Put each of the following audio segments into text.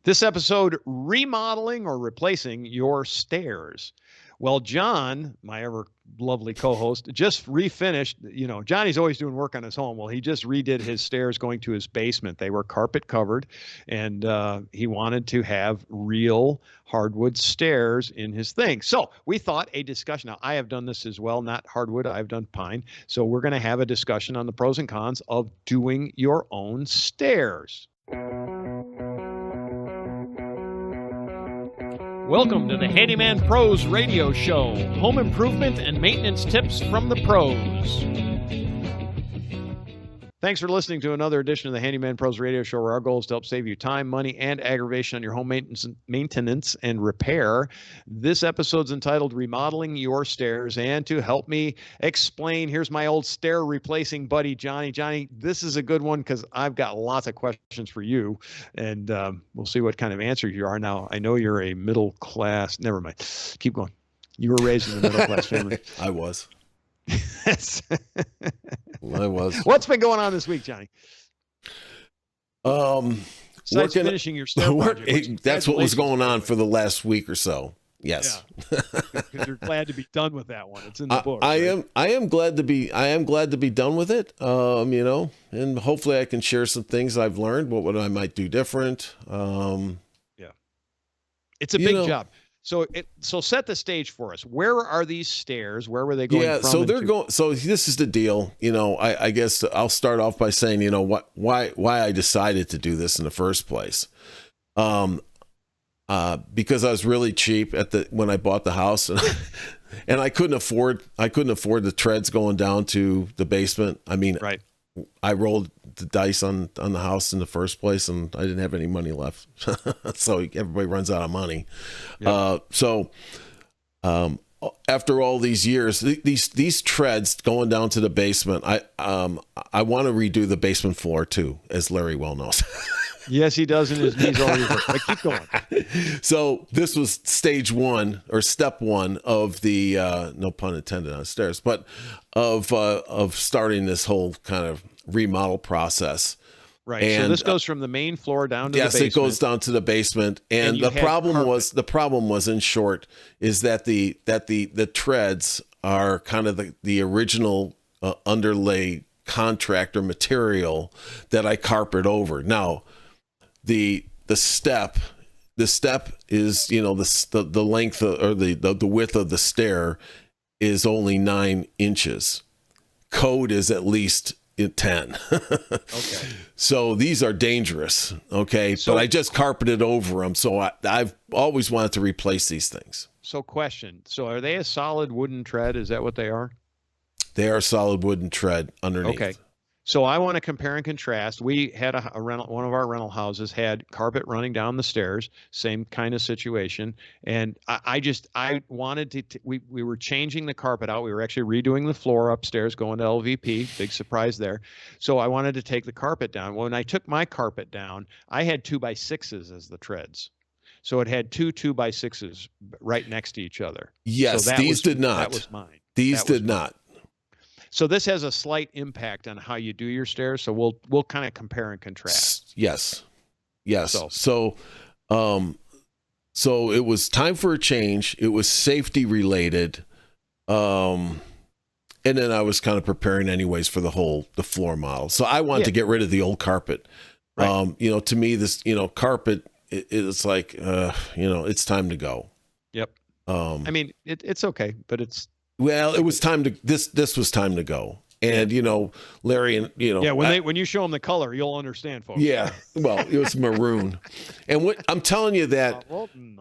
This episode, remodeling or replacing your stairs. Well, John, my ever lovely co-host, just refinished. Johnny's always doing work on his home. Well, he just redid his stairs going to his basement. They were carpet covered, and he wanted to have real hardwood stairs in his thing. So we thought a discussion. Now, I have done this as well, not hardwood. I've done pine. So we're going to have a discussion on the pros and cons of doing your own stairs. Welcome to the Handyman Pros Radio Show, home improvement and maintenance tips from the pros. Thanks for listening to another edition of the Handyman Pros Radio Show, where our goal is to help save you time, money, and aggravation on your home maintenance and repair. This episode's entitled Remodeling Your Stairs, and to help me explain, here's my old stair replacing buddy, Johnny. Johnny, this is a good one because I've got lots of questions for you, and we'll see what kind of answers you are. Now, I know you're a middle class, never mind, keep going. You were raised in a middle class family. I was. I was. What's been going on this week, Johnny? Besides finishing your stair project, that's what was going on for the last week or so. Yes. Because you're glad to be done with that one. It's in the book. I am glad to be done with it. And hopefully I can share some things I've learned, what I might do different. It's a big job. So set the stage for us. Where are these stairs? Where were they going from? So they're going. So this is the deal. I guess I'll start off by saying, why I decided to do this in the first place. Because I was really cheap when I bought the house, and I couldn't afford the treads going down to the basement. I mean, right. I rolled the dice on the house in the first place, and I didn't have any money left. So everybody runs out of money. Yep. After all these years, these treads going down to the basement, I want to redo the basement floor too, as Larry well knows. Yes, he does, and his knees already hurt. But keep going. So this was stage one or step one of the no pun intended on stairs, but of starting this whole kind of remodel process. Right. And so this goes from the main floor down to the basement. Yes, it goes down to the basement. And the problem was, in short, is that the treads are kind of the original underlay contractor material that I carpet over. Now, the step is, the length or the width of the stair is only 9 inches. Code is at least 10. Okay. So these are dangerous. Okay. But I just carpeted over them. So I've always wanted to replace these things. So question. So are they a solid wooden tread? Is that what they are? They are solid wooden tread underneath. Okay. So I want to compare and contrast. We had a rental, one of our rental houses had carpet running down the stairs, same kind of situation. And I wanted to, we were changing the carpet out. We were actually redoing the floor upstairs, going to LVP, big surprise there. So I wanted to take the carpet down. When I took my carpet down, I had 2x6s as the treads. So it had two 2x6s right next to each other. Yes, so these did not. That was mine. These did not. So this has a slight impact on how you do your stairs. So we'll kind of compare and contrast. Yes. So it was time for a change. It was safety related. And then I was kind of preparing anyways for the floor model. So I wanted to get rid of the old carpet. Right. To me, this, carpet, it's like, it's time to go. Yep. I mean, it's okay, but it's, well, it was time to this was time to go. And Larry and when you show them the color, you'll understand, folks. Yeah. Well, it was maroon. And I'm telling you that when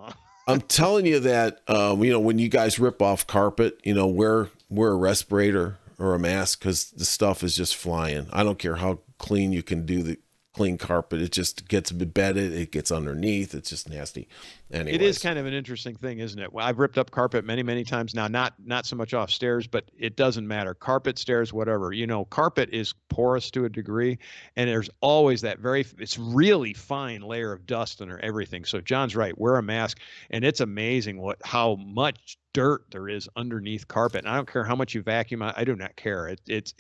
you guys rip off carpet, wear a respirator or a mask, because the stuff is just flying. I don't care how clean you can do the clean carpet. It just gets embedded. It gets underneath. It's just nasty. Anyways. It is kind of an interesting thing, isn't it? Well, I've ripped up carpet many, many times now, not so much off stairs, but it doesn't matter. Carpet, stairs, whatever, carpet is porous to a degree, and there's always that it's really fine layer of dust under everything. So John's right. Wear a mask, and it's amazing how much dirt there is underneath carpet. And I don't care how much you vacuum. I do not care. It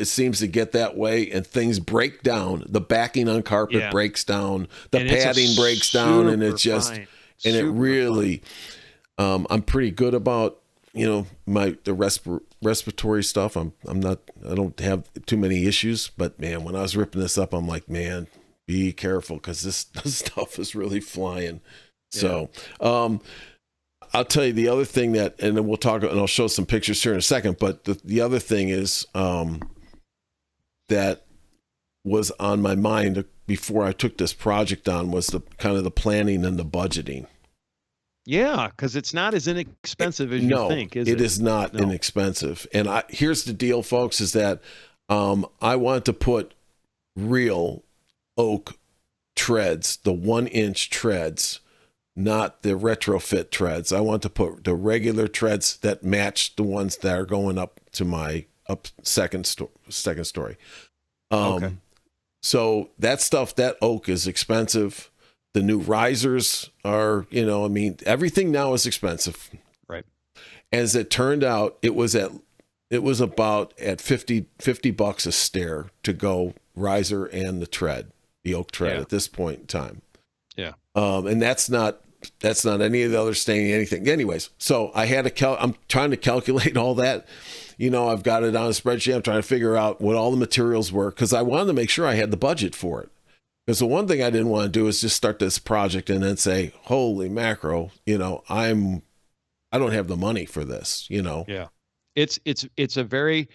seems to get that way, and things break down down. The backing on carpet breaks down. The and padding breaks down, and it's just, fine. and it really, I'm pretty good about, the respiratory stuff. I don't have too many issues, but man, when I was ripping this up, I'm like, man, be careful, because this stuff is really flying. Yeah. So, I'll tell you the other thing and then we'll talk, and I'll show some pictures here in a second, but the other thing is, that was on my mind before I took this project on, was the kind of the planning and the budgeting. Yeah, because it's not as inexpensive as you think, is it? It is not inexpensive. And here's the deal, folks, is that I want to put real oak treads, the 1-inch treads, not the retrofit treads. I want to put the regular treads that match the ones that are going up to my second story. Okay. So that stuff, that oak is expensive. The new risers are, everything now is expensive. Right. As it turned out, it was about at $50 a stair to go riser and the oak tread at this point in time. Yeah. And that's not any of the other staining, anything. Anyways, so I had I'm trying to calculate all that. I've got it on a spreadsheet. I'm trying to figure out what all the materials were, because I wanted to make sure I had the budget for it. Because the one thing I didn't want to do is just start this project and then say, holy macro, I don't have the money for this, Yeah. It's a very,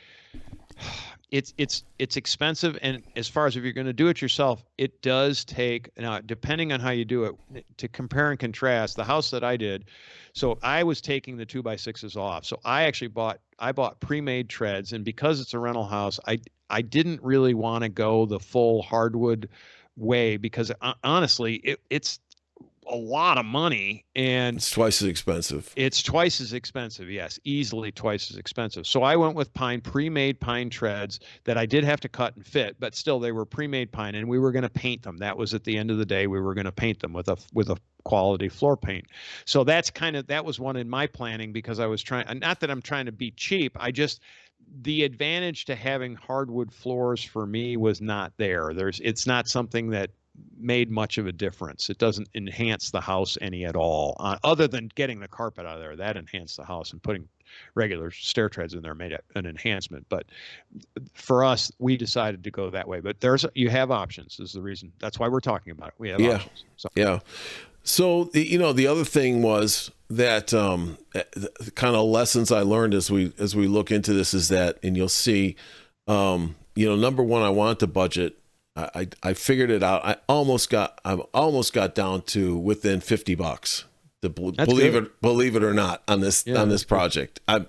it's expensive. And as far as if you're going to do it yourself, it does take, now, depending on how you do it, to compare and contrast the house that I did. So I was taking the 2x6s off. So I actually bought pre-made treads. And because it's a rental house, I didn't really want to go the full hardwood way, because honestly, it's a lot of money, and it's twice as expensive. It's twice as expensive. Yes, easily twice as expensive. So I went with pre-made pine treads that I did have to cut and fit, but still they were pre-made pine, and we were going to paint them. That was at the end of the day, we were going to paint them with a quality floor paint. So that was one in my planning, because I was trying, not that I'm trying to be cheap, the advantage to having hardwood floors for me was not there. It's not something that made much of a difference. It doesn't enhance the house any at all, other than getting the carpet out of there. That enhanced the house, and putting regular stair treads in there made an enhancement. But for us, we decided to go that way. But you have options, is the reason. That's why we're talking about it. We have options. So. Yeah. So, the other thing was that the kind of lessons I learned as we look into this is that, and you'll see, number one, I wanted to budget. I figured it out. I almost got down to within $50 to believe it or not on this project. Because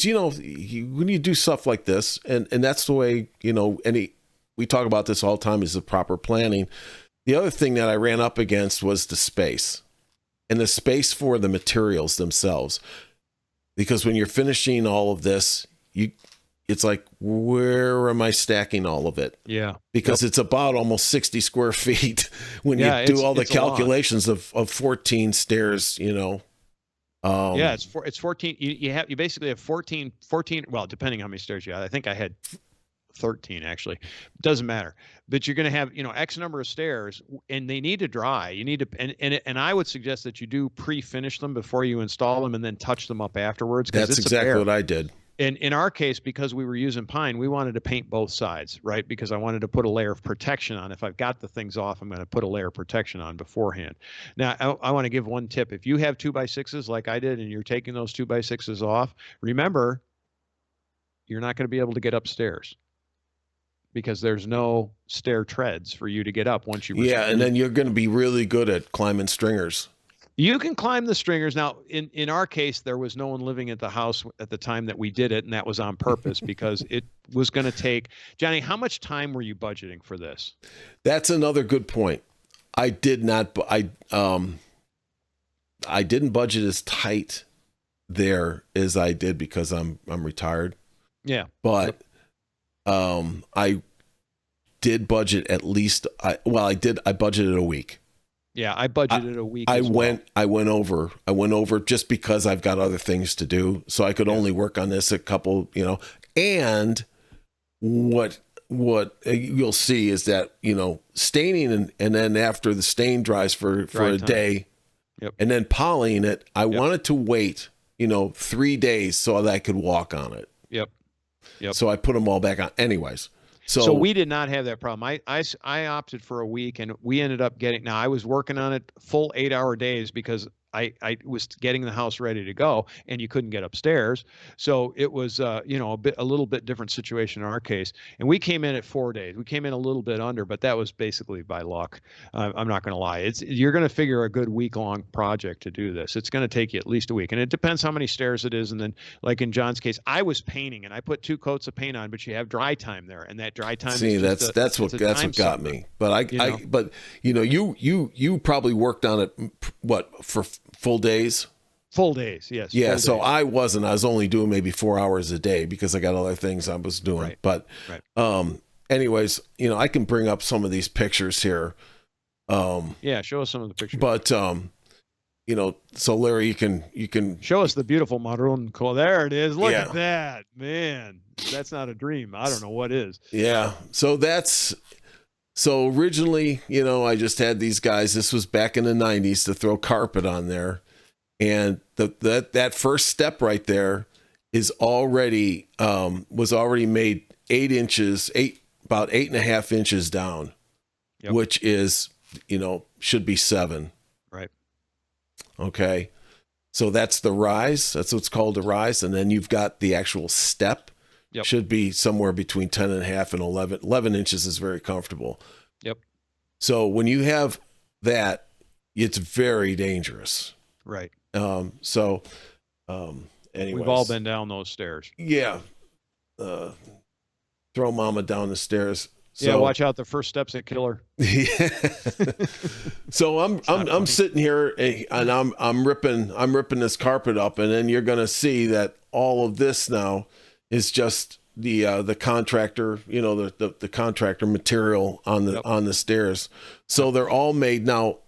when you do stuff like this, and that's the way, we talk about this all the time, is the proper planning. The other thing that I ran up against was the space, and the space for the materials themselves. Because when you're finishing all of this, it's like, where am I stacking all of it? Yeah. Because it's about almost 60 square feet when you do all the calculations of 14 stairs, it's 14. You basically have 14, well, depending how many stairs you have. I think I had 13 actually. Doesn't matter. But you're going to have, X number of stairs, and they need to dry. You need to, and I would suggest that you do pre-finish them before you install them, and then touch them up afterwards. That's exactly what I did. And in our case, because we were using pine, we wanted to paint both sides, right? Because I wanted to put a layer of protection on. If I've got the things off, I'm going to put a layer of protection on beforehand. Now, I want to give one tip. If you have 2x6s like I did, and you're taking those 2x6s off, remember, you're not going to be able to get upstairs, because there's no stair treads for you to get up once you. Yeah, and then you're going to be really good at climbing stringers. You can climb the stringers. Now, in our case, there was no one living at the house at the time that we did it, and that was on purpose, because it was going to take. Johnny, how much time were you budgeting for this? That's another good point. I did not. I didn't budget as tight there as I did, because I'm retired. Yeah, but I did budget at least. I budgeted a week. Yeah, I budgeted a week. I went over just because I've got other things to do, so I could only work on this a couple. And what what you'll see is that, staining and then after the stain dries for a day, yep, and then polying it, I yep, wanted to wait, 3 days so that I could walk on it. yep, yep. So I put them all back on anyways. So we did not have that problem. I opted for a week, and we ended up getting, now I was working on it full 8-hour days because I was getting the house ready to go, and you couldn't get upstairs. So it was, a little bit different situation in our case. And we came in at 4 days. We came in a little bit under, but that was basically by luck. I'm not going to lie. You're going to figure a good week-long project to do this. It's going to take you at least a week, and it depends how many stairs it is. And then, like in John's case, I was painting, and I put 2 coats of paint on, but you have dry time there, and that dry time. See, that's what got me. But you probably worked on it for full days. Full days, yes. Yeah, so days. I was only doing maybe 4 hours a day because I got other things I was doing. Right. But anyways, I can bring up some of these pictures here. Yeah, show us some of the pictures. But so Larry, you can show us the beautiful maroon color. There it is. Look at that, man. That's not a dream. I don't know what is. Yeah. So originally, I just had these guys. This was back in the 90s to throw carpet on there, and that first step right there is already was already made 8 inches, about 8.5 inches down, which is should be 7. Right. Okay. So that's the rise. That's what's called a rise, and then you've got the actual step. Yep. Should be somewhere between 10.5 and 11. 11 inches is very comfortable. Yep. So when you have that, it's very dangerous. Right. Anyways. We've all been down those stairs. Yeah. Throw mama down the stairs. So, watch out, the first steps that kill her. Yeah. So I'm sitting here and I'm ripping this carpet up, and then you're gonna see that all of this now is just the contractor, the contractor material on the stairs. So they're all made now.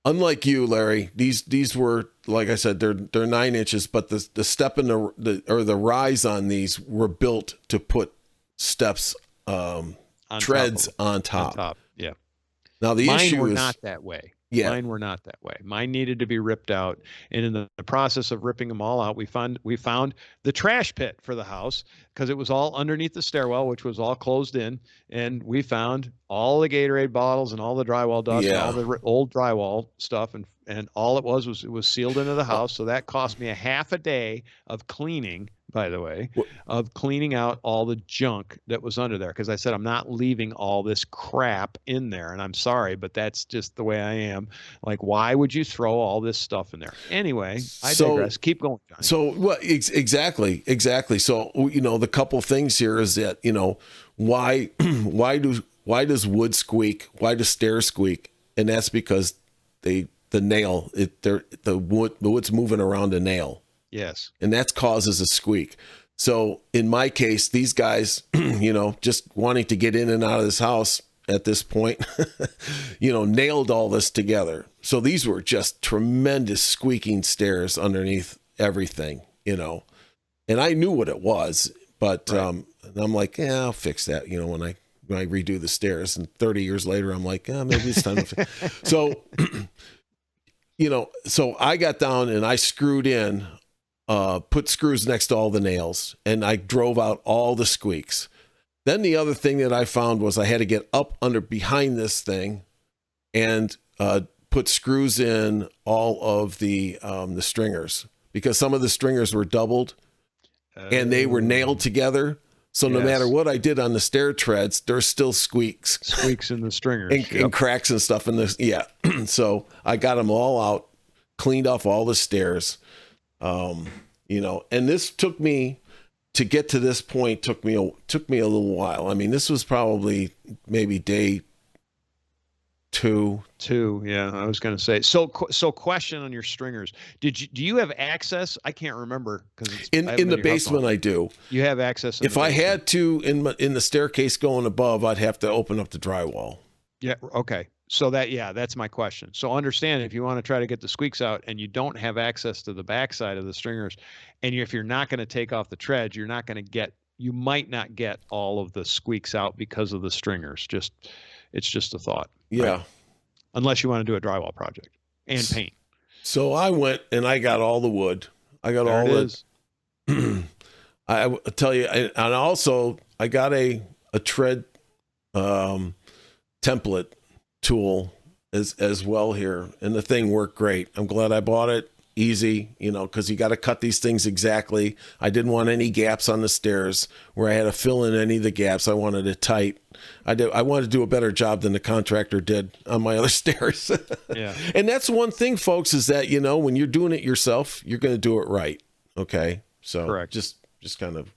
Unlike you, Larry, these were, like I said, they're 9 inches, but the step in the rise on these were built to put steps, treads on top. Yeah. Now Mine were not that way. Yeah. Mine were not that way. Mine needed to be ripped out. And in the process of ripping them all out, we found the trash pit for the house, because it was all underneath the stairwell, which was all closed in. And we found all the Gatorade bottles and all the drywall dust and all the old drywall stuff. And all it was sealed into the house. So that cost me a half a day of cleaning, by the way, of cleaning out all the junk that was under there. Because I said, I'm not leaving all this crap in there. And I'm sorry, but that's just the way I am. Like, why would you throw all this stuff in there? Anyway, I digress. Keep going, Johnny. So exactly. So, the couple things here is that, why does wood squeak? Why does stairs squeak? And that's because the wood's moving around a nail. Yes. And that causes a squeak. So in my case, these guys, just wanting to get in and out of this house at this point, nailed all this together. So these were just tremendous squeaking stairs underneath everything, and I knew what it was, but I'm like, I'll fix that, when I redo the stairs. And 30 years later, I'm like, maybe it's time to fix. So, so I got down and I screwed in, put screws next to all the nails, and I drove out all the squeaks. Then the other thing that I found was I had to get up behind this thing and put screws in all of the stringers, because some of the stringers were doubled and they were nailed together. So no matter what I did on the stair treads, there's still squeaks in the stringers and cracks and stuff in this. Yeah. So I got them all out, cleaned off all the stairs, and this took me to get to this point took me a little while. I mean, this was probably maybe day 2. Yeah, I was going to say. So question on your stringers. Do you have access? I can't remember, because in the basement I do. You have access. If I had to in the staircase going above, I'd have to open up the drywall. Yeah. Okay. So that's my question. So understand, if you want to try to get the squeaks out and you don't have access to the backside of the stringers, and if you're not going to take off the treads, you're not going to get you might not get all of the squeaks out because of the stringers. It's just a thought. Yeah. Right? Unless you want to do a drywall project and paint. So I went and I got all the wood. I got there all it is. I tell you, and also I got a tread template tool as well here, and the thing worked great. I'm glad I bought it. Easy, because you got to cut these things exactly. I didn't want any gaps on the stairs where I had to fill in any of the gaps. I wanted it tight. I wanted to do a better job than the contractor did on my other stairs. Yeah. And that's one thing, folks, is that, when you're doing it yourself, you're going to do it right. Okay. So correct. Just kind of.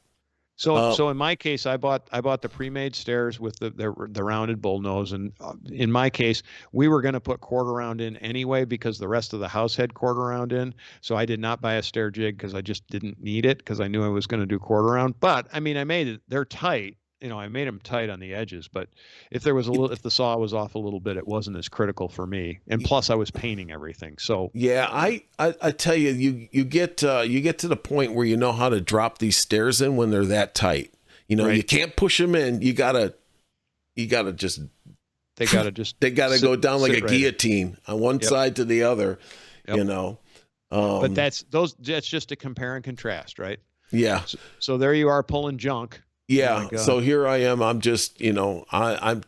So in my case, I bought the pre-made stairs with the rounded bull nose, and in my case, we were going to put quarter round in anyway because the rest of the house had quarter round in. So I did not buy a stair jig because I just didn't need it because I knew I was going to do quarter round. But I mean, I made it. They're tight. I made them tight on the edges, but if the saw was off a little bit, it wasn't as critical for me. And plus I was painting everything. So yeah, I tell you, you get to the point where you know how to drop these stairs in when they're that tight. Right. You can't push them in. You gotta just, they gotta go down like a guillotine on one side to the other, but that's just a compare and contrast, right? Yeah. So there you are pulling junk. Yeah. So here I am. I'm just, I'm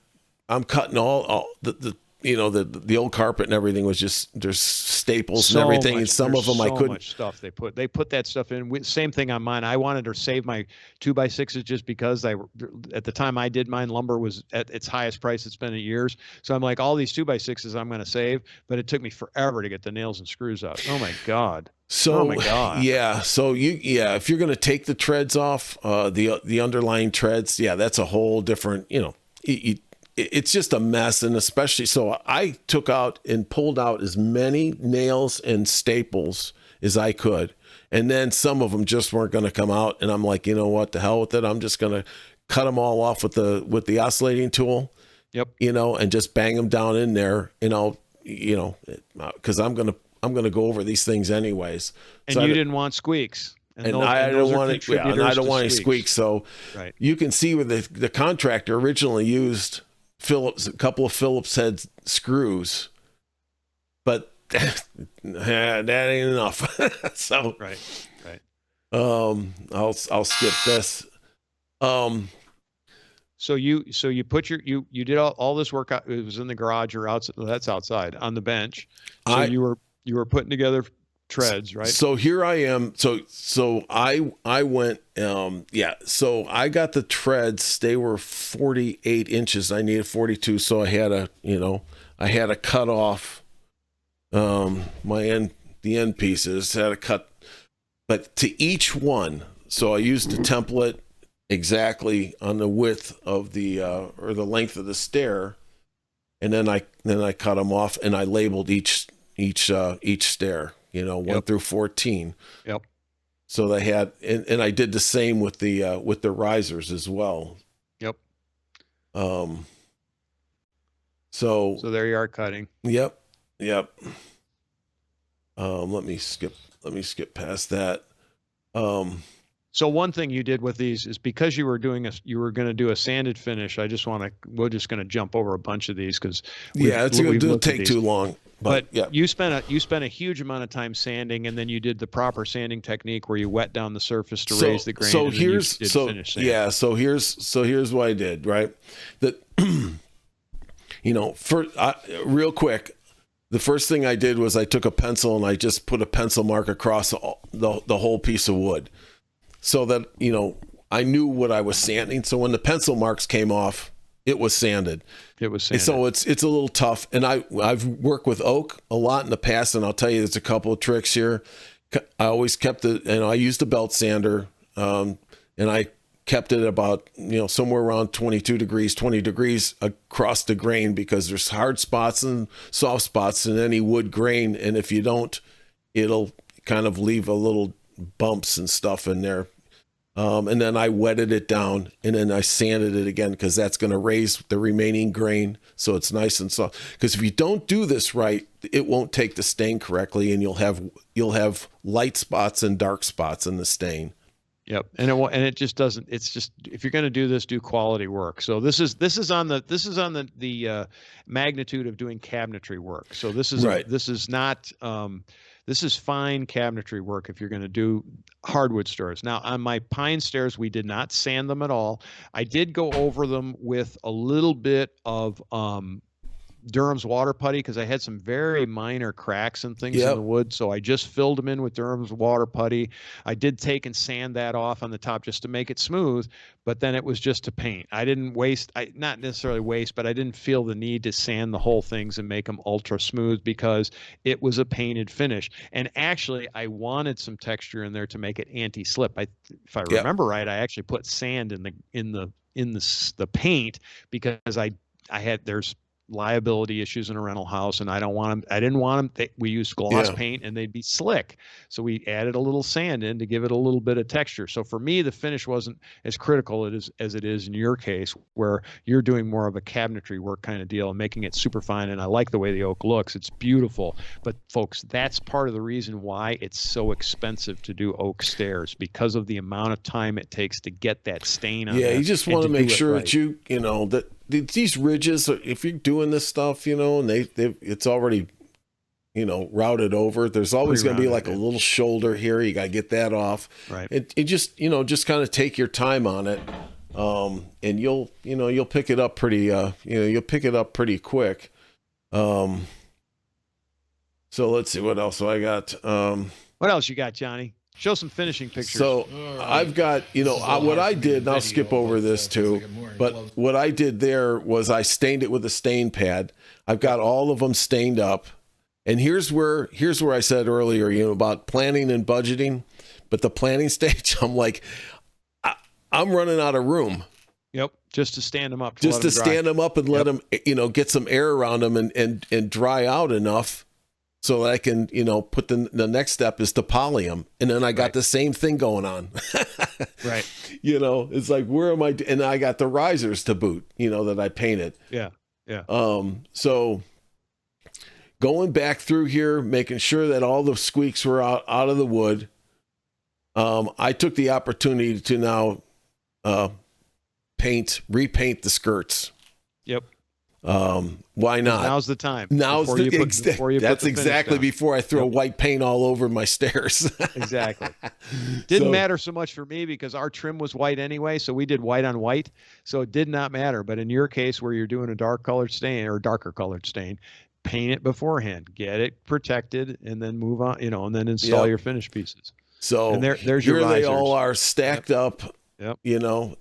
cutting all the old carpet and everything was just, there's staples and everything. And some of them I couldn't. Much stuff they put that stuff in. Same thing on mine. I wanted to save my 2x6s just because at the time I did mine, lumber was at its highest price it's been in years. So I'm like, all these 2x6s I'm going to save, but it took me forever to get the nails and screws out. Oh my God. So, oh my God. Yeah. So if you're going to take the treads off, the underlying treads, that's a whole different, it's just a mess. And especially, so I took out and pulled out as many nails and staples as I could. And then some of them just weren't going to come out. And I'm like, you know what, the hell with it. I'm just going to cut them all off with the oscillating tool. Yep. And just bang them down in there, cause I'm going to go over these things anyways. And so you didn't want squeaks. And I don't want any squeaks. So right. You can see where the contractor originally used a couple of Phillips head screws, but that ain't enough. So right. I'll skip this. So you put you did all this work out. It was in the garage or outside. That's outside on the bench. So you were putting together treads, right? So here I am. So I went, so I got the treads. They were 48 inches. I needed 42. So I had to cut off, the end pieces, had to cut, but to each one. So I used a template exactly on the width of or the length of the stair. And then I cut them off and I labeled each stair, 1 through 14. Yep. So they had, and I did the same with the risers as well. Yep. So there you are cutting. Yep. Let me skip past that. So one thing you did with these is because you were going to do a sanded finish. We're just going to jump over a bunch of these because it's going to take too long. But yeah. you spent a huge amount of time sanding, and then you did the proper sanding technique where you wet down the surface to raise the grain. So here's what I did. Right, that real quick. The first thing I did was I took a pencil and I just put a pencil mark across the whole piece of wood, so that I knew what I was sanding. So when the pencil marks came off, it was sanded. And so it's a little tough. And I've worked with oak a lot in the past, and I'll tell you, there's a couple of tricks here. I always kept I used a belt sander, and I kept it about, somewhere around 22 degrees, 20 degrees across the grain, because there's hard spots and soft spots in any wood grain. And if you don't, it'll kind of leave a little bumps and stuff in there. And then I wetted it down, and then I sanded it again, because that's going to raise the remaining grain so it's nice and soft. Because if you don't do this right, it won't take the stain correctly, and you'll have light spots and dark spots in the stain. Yep. And it just doesn't, it's just, if you're going to do this, do quality work. So this is on the magnitude of doing cabinetry work. So Right. this is not, this is fine cabinetry work if you're going to do hardwood stairs. Now on my pine stairs, we did not sand them at all. I did go over them with a little bit of, Durham's water putty because I had some very minor cracks and things in the wood. So I just filled them in with Durham's water putty. I did take and sand that off on the top just to make it smooth, but then it was just to paint. I didn't waste, not necessarily waste, but I didn't feel the need to sand the whole things and make them ultra smooth because it was a painted finish. And actually I wanted some texture in there to make it anti-slip. If I remember right, I actually put sand in the paint because there's liability issues in a rental house and I didn't want them. We used gloss paint and they'd be slick. So we added a little sand in to give it a little bit of texture. So for me, the finish wasn't as critical as it is in your case, where you're doing more of a cabinetry work kind of deal and making it super fine. And I like the way the oak looks. It's beautiful. But folks, that's part of the reason why it's so expensive to do oak stairs, because of the amount of time it takes to get that stain on. Yeah, you just want to make sure that that these ridges, if you're doing this stuff, and it's already, routed over, there's always going to be like a little shoulder here. You got to get that off. Right. It just kind of take your time on it. And you'll pick it up pretty quick. So let's see what else I got. What else you got, Johnny? Show some finishing pictures. So I've got, what I did, and I'll skip over this too, but what I did there was I stained it with a stain pad. I've got all of them stained up. And here's where I said earlier, about planning and budgeting, but the planning stage, I'm like, I'm running out of room. Yep. Just to stand them up. Just to stand them up and let them, get some air around them and dry out enough. So that I can, put the next step is to poly them. And then I got the same thing going on. Right. It's like, where am I? And I got the risers to boot, that I painted. Yeah. Yeah. So going back through here, making sure that all the squeaks were out of the wood. I took the opportunity to now repaint the skirts. Yep. Why not? Now's the time. That's exactly before I throw white paint all over my stairs. Exactly. Didn't matter so much for me because our trim was white anyway. So we did white on white. So it did not matter. But in your case where you're doing a dark colored stain or darker colored stain, paint it beforehand, get it protected, and then move on, and then install your finished pieces. So and there's your risers. They all are stacked up. Yep.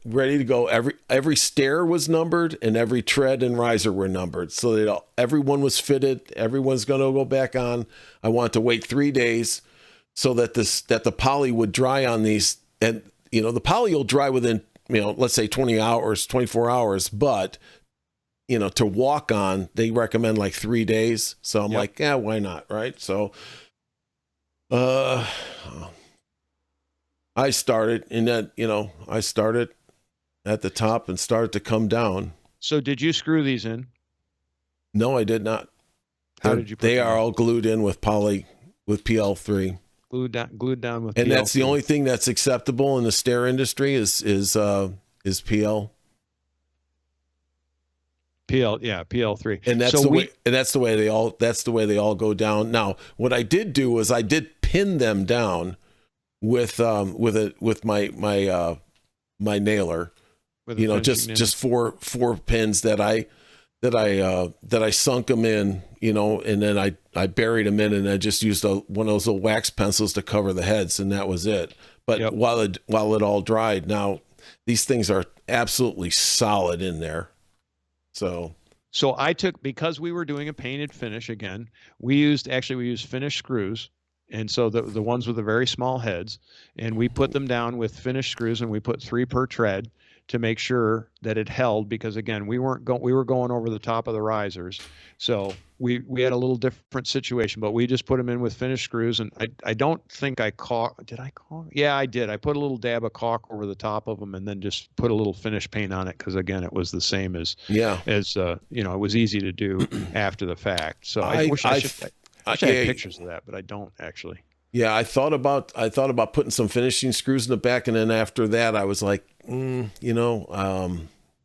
Ready to go. Every stair was numbered and every tread and riser were numbered. So that everyone was fitted. Everyone's going to go back on. I want to wait 3 days so that the poly would dry on these. And, the poly will dry within, let's say 20 hours, 24 hours. But, to walk on, they recommend like 3 days. So I'm like, yeah, why not? Right. So, I started I started at the top and started to come down. So did you screw these in? No, I did not. How did you put They them are in? all glued in with PL3. Glued down with and PL3. That's the only thing that's acceptable in the stair industry is PL. PL3. And that's the way they all go down. Now, what I did do was I did pin them down with my nailer, just four pins that I sunk them in, and then I buried them in, and I just used one of those little wax pencils to cover the heads, and that was it. But while it all dried, now these things are absolutely solid in there. So because we were doing a painted finish again, we used finished screws. And so the ones with the very small heads, and we put them down with finished screws, and we put 3 per tread to make sure that it held, because again, we were going over the top of the risers. So we had a little different situation, but we just put them in with finished screws. And I don't think did I caulk? Yeah, I did. I put a little dab of caulk over the top of them and then just put a little finish paint on it. Cause again, it was the same as it was easy to do after the fact. So I wish I had pictures of that, but I don't actually. Yeah, I thought about putting some finishing screws in the back, and then after that, I was like,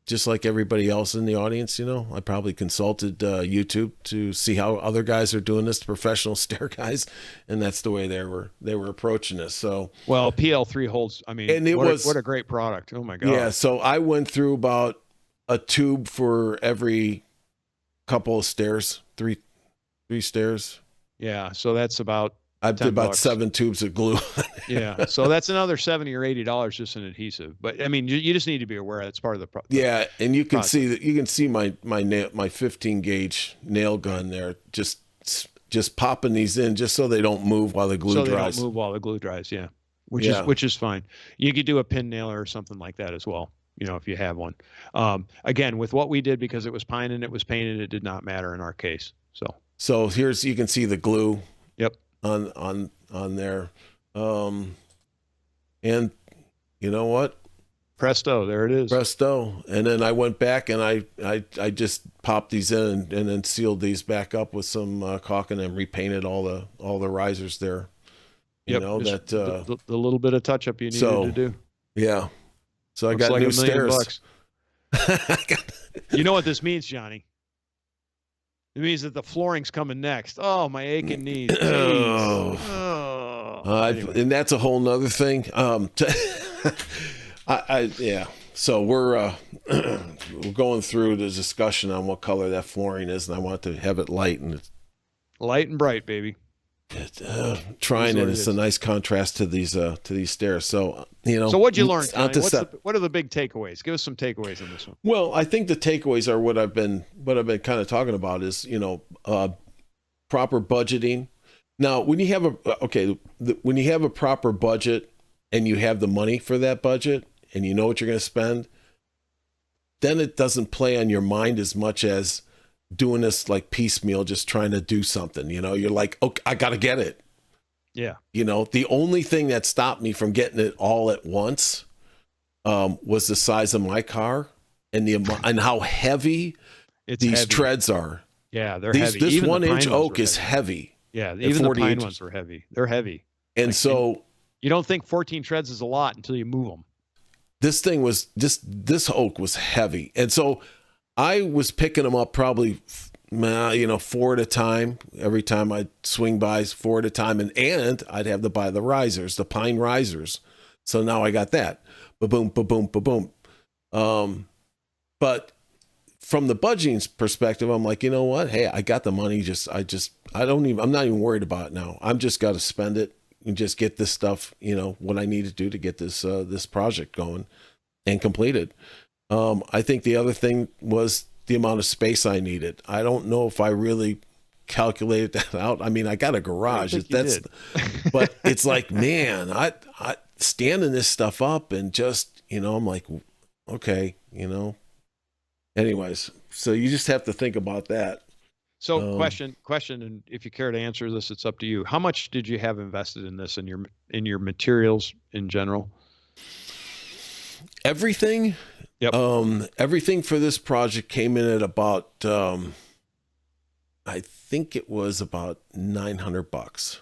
just like everybody else in the audience, I probably consulted YouTube to see how other guys are doing this, the professional stair guys, and that's the way they were approaching this. So, well, PL3 holds. I mean, and what a great product. Oh my god. Yeah, so I went through about a tube for every couple of stairs, three stairs. Yeah, so that's about. I did about 7 tubes of glue. Yeah, so that's another $70 or $80 just in adhesive. But I mean, you just need to be aware that's part of the process. Yeah, and you can see that. You can see my 15 gauge nail gun there, just popping these in just so they don't move while the glue dries. They don't move while the glue dries. Yeah, which is fine. You could do a pin nailer or something like that as well. If you have one. Again, with what we did, because it was pine and it was painted, it did not matter in our case. So you can see the glue. Yep. On there, and you know what? Presto, there it is. Presto. And then I went back and I just popped these in and then sealed these back up with some caulking and repainted all the risers there. Yep, the little bit of touch up you needed to do. Yeah. So I got like new stairs. You know what this means, Johnny? It means that the flooring's coming next. Oh, my aching knees. Anyway. And that's a whole nother thing. Yeah. So we're going through the discussion on what color that flooring is, and I want to have it light and bright, baby. Trying it. It's a nice contrast to these stairs. So So what'd you learn, Johnny? What are the big takeaways? Give us some takeaways on this one. Well, I think the takeaways are what I've been kind of talking about is proper budgeting. Now, when you have a proper budget and you have the money for that budget and you know what you're going to spend, then it doesn't play on your mind as much as doing this like piecemeal, just trying to do something. You're like, okay, I got to get it. Yeah. The only thing that stopped me from getting it all at once was the size of my car and and how heavy these treads are. Yeah, they're heavy. This 1-inch oak is heavy. Yeah, even the pine ones were heavy. They're heavy. And so you don't think 14 treads is a lot until you move them. This thing was this oak was heavy. And so I was picking them up probably 4 at a time. Every time I'd swing by, 4 at a time, and I'd have to buy the risers, the pine risers. So now I got that. Ba-boom, ba-boom, ba-boom. But from the budgeting perspective, I'm like, you know what? Hey, I got the money. I'm not even worried about it now. I'm just got to spend it and just get this stuff, what I need to do to get this project going and completed. I think the other thing was the amount of space I needed. I don't know if I really calculated that out. I mean, I got a garage. But it's like, man, I standing this stuff up and just, I'm like, okay, anyways, so you just have to think about that. So question, and if you care to answer this, it's up to you. How much did you have invested in this, in your materials in general? Everything. Yep. Everything for this project came in at about, I think it was about $900.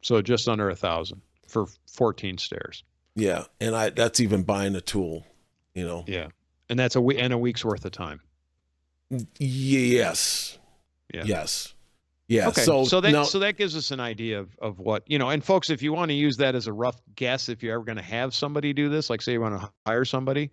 So just under $1,000 for 14 stairs. Yeah. And that's even buying a tool, Yeah. And that's a week's worth of time. Yes. Yeah. Yes. Yeah. Okay. So that gives us an idea of what, and folks, if you want to use that as a rough guess, if you're ever going to have somebody do this, like say you want to hire somebody,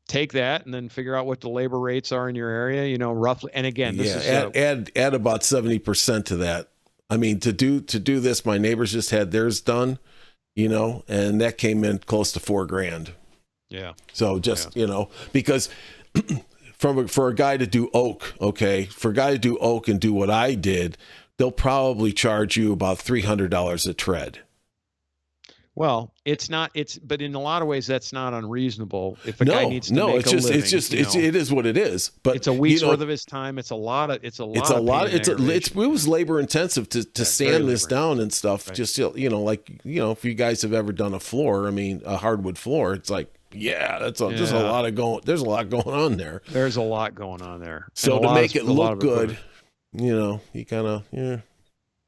take that and then figure out what the labor rates are in your area, roughly. And again, add about 70% to that. I mean, to do this, my neighbors just had theirs done, and that came in close to $4,000. Yeah. So just, because for a guy to do oak, and do what I did, they'll probably charge you about $300 a tread. Well, but in a lot of ways that's not unreasonable. If a guy needs to make a living, it is what it is. But it's a week's worth of his time. It was labor intensive to sand this down and stuff. Right. Just if you guys have ever done a floor, I mean, a hardwood floor, it's like, there's a lot going on there. There's a lot going on there. So to make it look good, you kind of,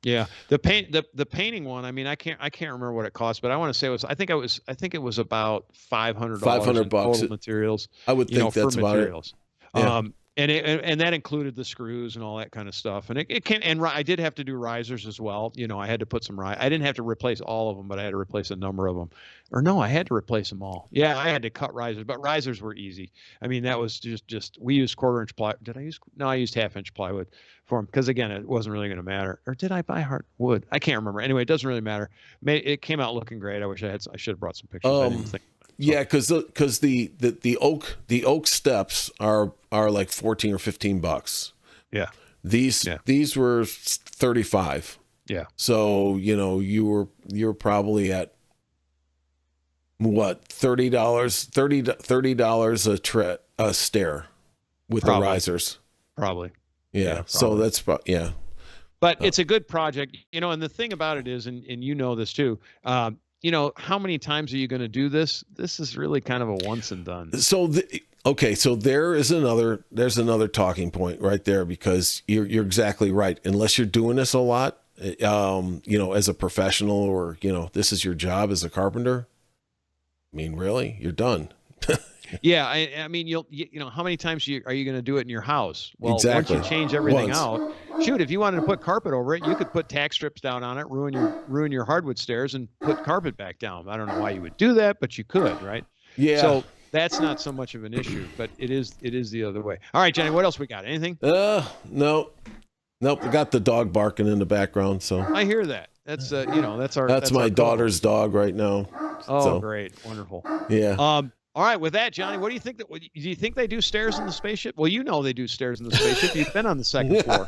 Yeah, the painting one. I mean, I can't remember what it cost, but I want to say I think it was about $500 in $500. total materials. I would think For that's about it. materials. Yeah. And that included the screws and all that kind of stuff. And it can, and I did have to do risers as well. I had to put some I didn't have to replace all of them, but I had to replace a number of them. Or no, I had to replace them all. Yeah, I had to cut risers, but risers were easy. I mean, that was just we used 1/4 inch ply. Did I use? No, I used 1/2 inch plywood for them because again, it wasn't really going to matter. Or did I buy hardwood? I can't remember. Anyway, it doesn't really matter. It came out looking great. I wish I should have brought some pictures. I didn't think. Yeah, because the oak steps are like 14 or $15. Yeah. These were 35. Yeah. So you were probably at what, $30 a stair with the risers. Probably. Yeah. Probably. So that's yeah. But it's a good project, and the thing about it is, and this too. How many times are you going to do this? This is really kind of a once and done. So, so there's another talking point right there, because you're exactly right. Unless you're doing this a lot, as a professional, or, this is your job as a carpenter. I mean, really, you're done. Yeah. I mean, how many times are you going to do it in your house? Well, exactly. Once you change everything out, shoot, if you wanted to put carpet over it, you could put tack strips down on it, ruin your hardwood stairs, and put carpet back down. I don't know why you would do that, but you could, right? Yeah. So that's not so much of an issue, but it is the other way. All right, Johnny, what else we got? Anything? No. Nope. We got the dog barking in the background, so I hear that. That's that's my daughter's dog right now. Oh, so. Great. Wonderful. Yeah. All right, with that, Johnny, what do you think? Do you think they do stairs in the spaceship? Well, they do stairs in the spaceship. You've been on the second floor.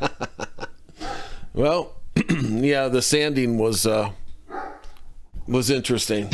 Well, yeah, the sanding was interesting.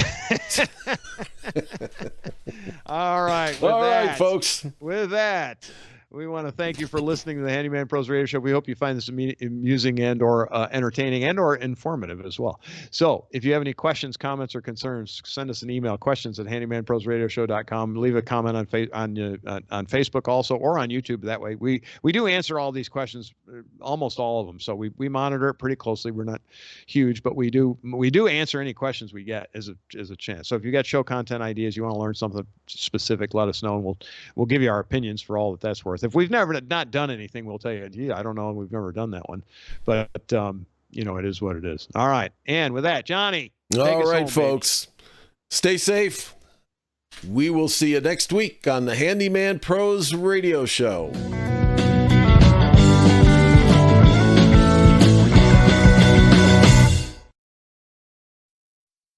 All right. All right, folks. With that, we want to thank you for listening to the Handyman Pros Radio Show. We hope you find this amusing and or entertaining and or informative as well. So if you have any questions, comments, or concerns, send us an email, questions@handymanprosradioshow.com. Leave a comment on Facebook also, or on YouTube. That way we do answer all these questions, almost all of them. So we monitor it pretty closely. We're not huge, but we do answer any questions we get as a chance. So if you got show content ideas, you want to learn something specific, let us know, and we'll give you our opinions for all that's worth. If we've never not done anything, we'll tell you, gee, I don't know, we've never done that one. But it is what it is. All right. And with that, Johnny. All right, folks. Stay safe. We will see you next week on the Handyman Pros Radio Show.